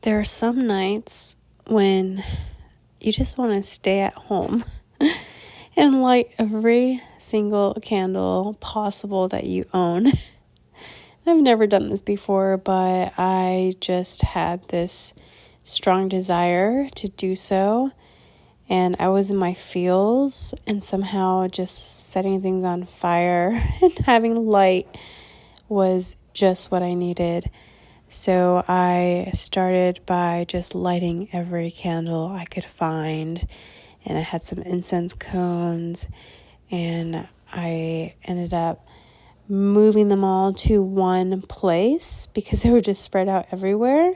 There are some nights when you just want to stay at home and light every single candle possible that you own. I've never done this before, but I just had this strong desire to do so. And I was in my feels, and somehow just setting things on fire and having light was just what I needed. So I started by just lighting every candle I could find, and I had some incense cones, and I ended up moving them all to one place because they were just spread out everywhere.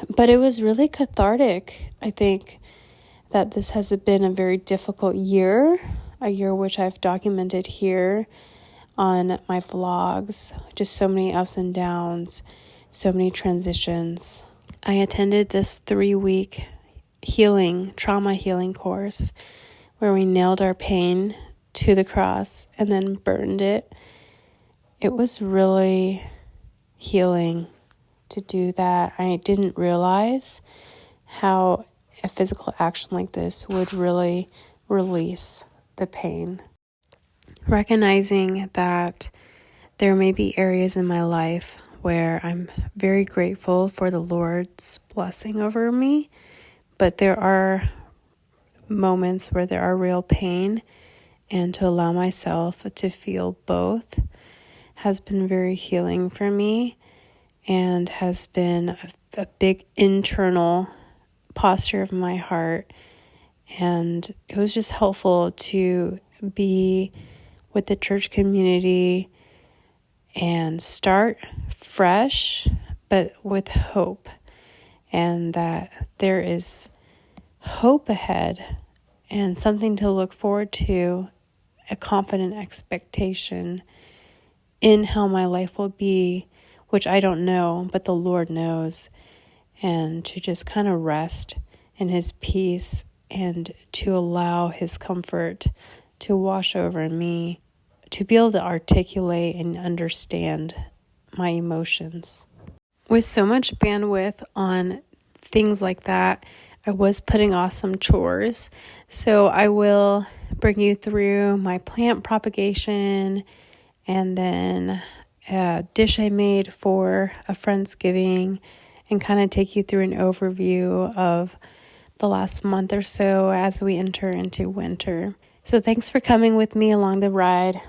But it was really cathartic. I think that this has been a very difficult year, a year which I've documented here on my vlogs, just so many ups and downs, so many transitions. I attended this 3-week trauma healing course where we nailed our pain to the cross and then burned it. It was really healing to do that. I didn't realize how a physical action like this would really release the pain. Recognizing that there may be areas in my life where I'm very grateful for the Lord's blessing over me, but there are moments where there are real pain, and to allow myself to feel both has been very healing for me and has been a big internal posture of my heart. And it was just helpful to be with the church community and start fresh, but with hope, and that there is hope ahead and something to look forward to, a confident expectation in how my life will be, which I don't know, but the Lord knows, and to just kind of rest in His peace and to allow His comfort to wash over me, to be able to articulate and understand my emotions. With so much bandwidth on things like that, I was putting off some chores. So I will bring you through my plant propagation and then a dish I made for a Friendsgiving, and kind of take you through an overview of the last month or so as we enter into winter. So thanks for coming with me along the ride.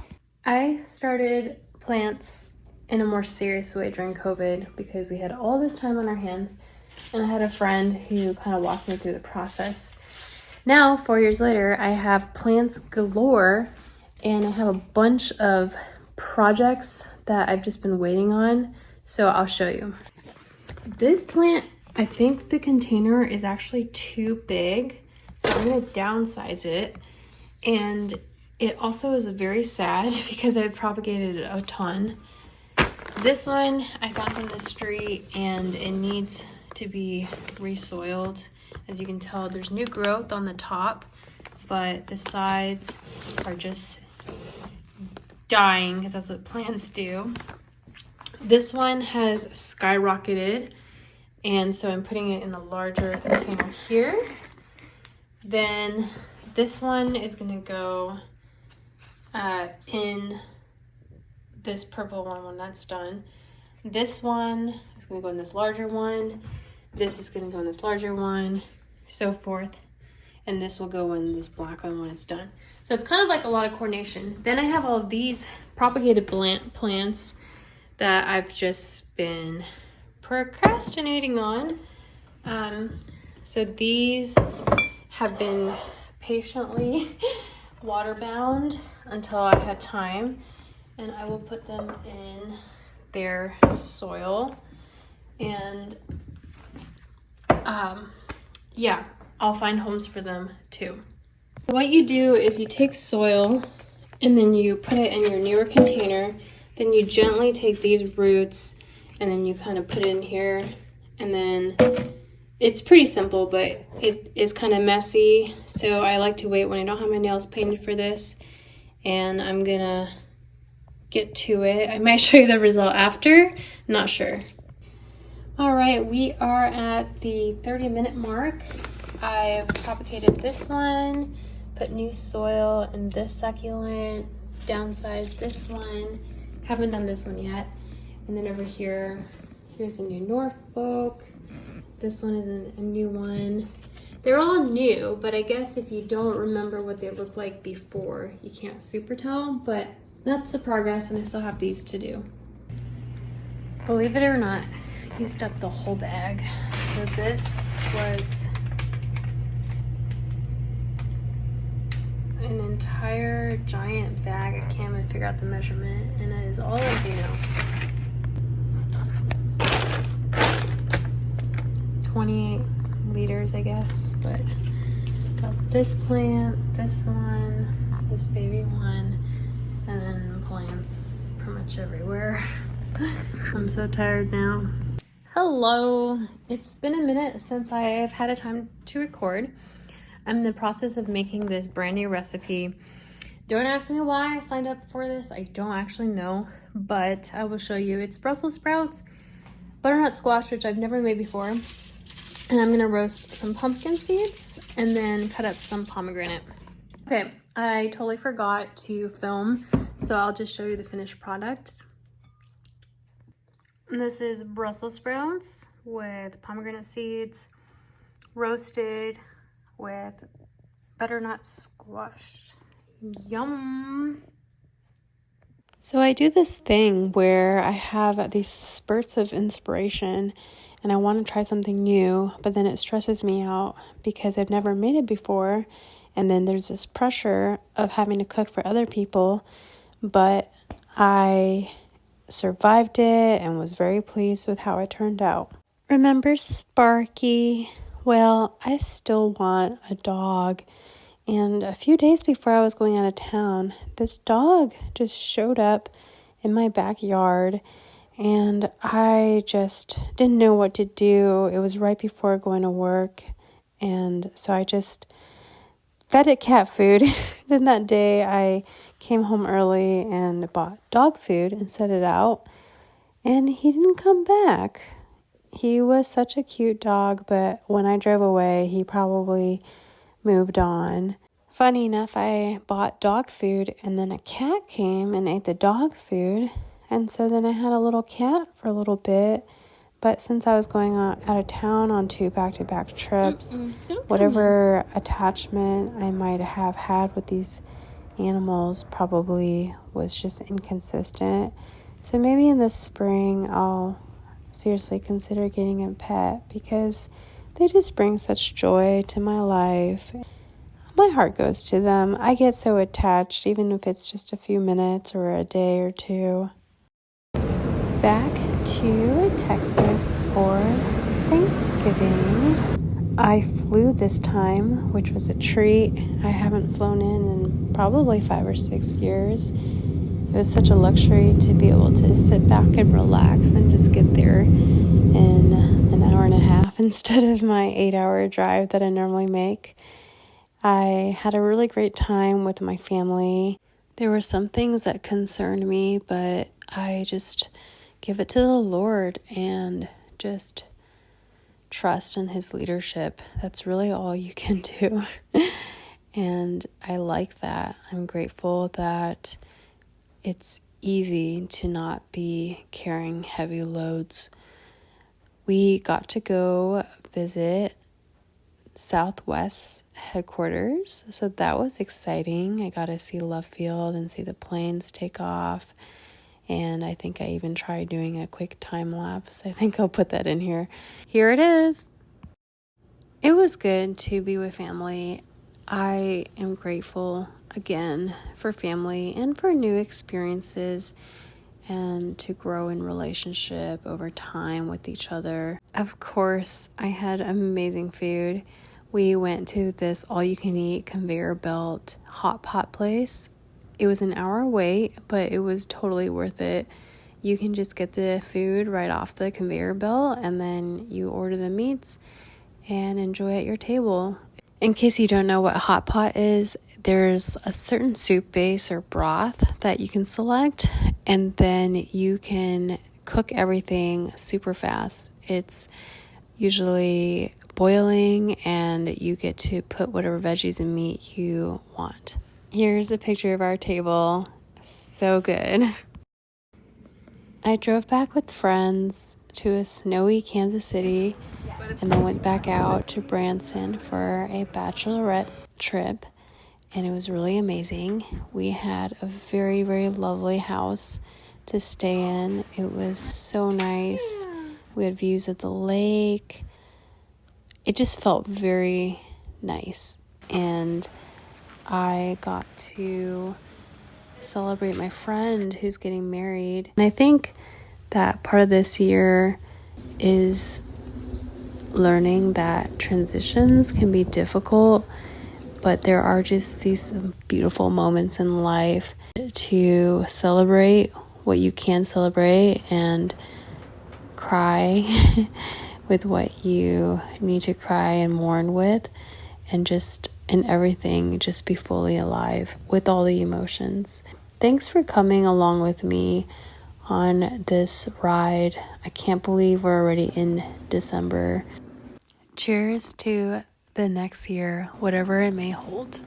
I started plants in a more serious way during COVID because we had all this time on our hands, and I had a friend who kind of walked me through the process. Now, 4 years later, I have plants galore, and I have a bunch of projects that I've just been waiting on, so I'll show you. This plant, I think the container is actually too big, so I'm going to downsize it. And it also is very sad because I've propagated it a ton. This one I found from the street, and it needs to be resoiled. As you can tell, there's new growth on the top, but the sides are just dying because that's what plants do. This one has skyrocketed, and so I'm putting it in a larger container here. Then this one is going to go in this purple one when that's done. This one is going to go in this larger one. This is going to go in this larger one, so forth. And this will go in this black one when it's done. So it's kind of like a lot of coordination. Then I have all of these propagated plants that I've just been procrastinating on. So these have been patiently water bound until I had time, and I will put them in their soil, and I'll find homes for them too. What you do is you take soil and then you put it in your newer container, then you gently take these roots and then you kind of put it in here, and then it's pretty simple, but it is kind of messy, so I like to wait when I don't have my nails painted for this, and I'm gonna get to it. I might show you the result after, not sure. All right, we are at the 30-minute mark. I've propagated this one, put new soil in this succulent, downsized this one. Haven't done this one yet. And then over here, here's a new Norfolk. This one is a new one. They're all new, but I guess if you don't remember what they looked like before, you can't super tell, but that's the progress, and I still have these to do. Believe it or not, used up the whole bag. So this was an entire giant bag. I can't even figure out the measurement, and it is all empty now. 28 liters, I guess, but got this plant, this one, this baby one, and then plants pretty much everywhere. I'm so tired now. Hello, it's been a minute since I've had a time to record. I'm in the process of making this brand new recipe. Don't ask me why I signed up for this. I don't actually know, but I will show you. It's Brussels sprouts, butternut squash, which I've never made before, and I'm gonna roast some pumpkin seeds and then cut up some pomegranate. Okay, I totally forgot to film, so I'll just show you the finished product. And this is Brussels sprouts with pomegranate seeds, roasted with butternut squash. Yum! So I do this thing where I have these spurts of inspiration and I want to try something new, but then it stresses me out because I've never made it before. And then there's this pressure of having to cook for other people, but I survived it and was very pleased with how it turned out. Remember Sparky? Well, I still want a dog. And a few days before I was going out of town, this dog just showed up in my backyard and I just didn't know what to do. It was right before going to work, and so I just fed it cat food. Then that day I came home early and bought dog food and set it out, and he didn't come back. He was such a cute dog, but when I drove away, he probably moved on. Funny enough, I bought dog food and then a cat came and ate the dog food, and so then I had a little cat for a little bit. But since I was going out of town on 2 back-to-back trips, whatever attachment I might have had with these animals probably was just inconsistent. So maybe in the spring, I'll seriously consider getting a pet because they just bring such joy to my life. My heart goes to them. I get so attached, even if it's just a few minutes or a day or two. Back to Texas for Thanksgiving. I flew this time, which was a treat. I haven't flown in probably 5 or 6 years. It was such a luxury to be able to sit back and relax and just get there in an hour and a half instead of my 8-hour drive that I normally make. I had a really great time with my family. There were some things that concerned me, but I just give it to the Lord and just trust in His leadership. That's really all you can do. And I like that. I'm grateful that it's easy to not be carrying heavy loads. We got to go visit Southwest headquarters, so that was exciting. I got to see Love Field and see the planes take off. And I think I even tried doing a quick time lapse. I think I'll put that in here. Here it is. It was good to be with family. I am grateful again for family and for new experiences and to grow in relationship over time with each other. Of course, I had amazing food. We went to this all-you-can-eat conveyor belt hot pot place. It was an hour wait, but it was totally worth it. You can just get the food right off the conveyor belt and then you order the meats and enjoy at your table. In case you don't know what hot pot is, there's a certain soup base or broth that you can select, and then you can cook everything super fast. It's usually boiling, and you get to put whatever veggies and meat you want. Here's a picture of our table. So good. I drove back with friends to a snowy Kansas City and then went back out to Branson for a bachelorette trip, and it was really amazing. We had a very, very lovely house to stay in. It was so nice. We had views of the lake. It just felt very nice, and I got to celebrate my friend who's getting married. And I think that part of this year is learning that transitions can be difficult, but there are just these beautiful moments in life to celebrate what you can celebrate and cry with what you need to cry and mourn with, and just in everything, just be fully alive with all the emotions. Thanks for coming along with me on this ride. I can't believe we're already in December. Cheers to the next year, whatever it may hold.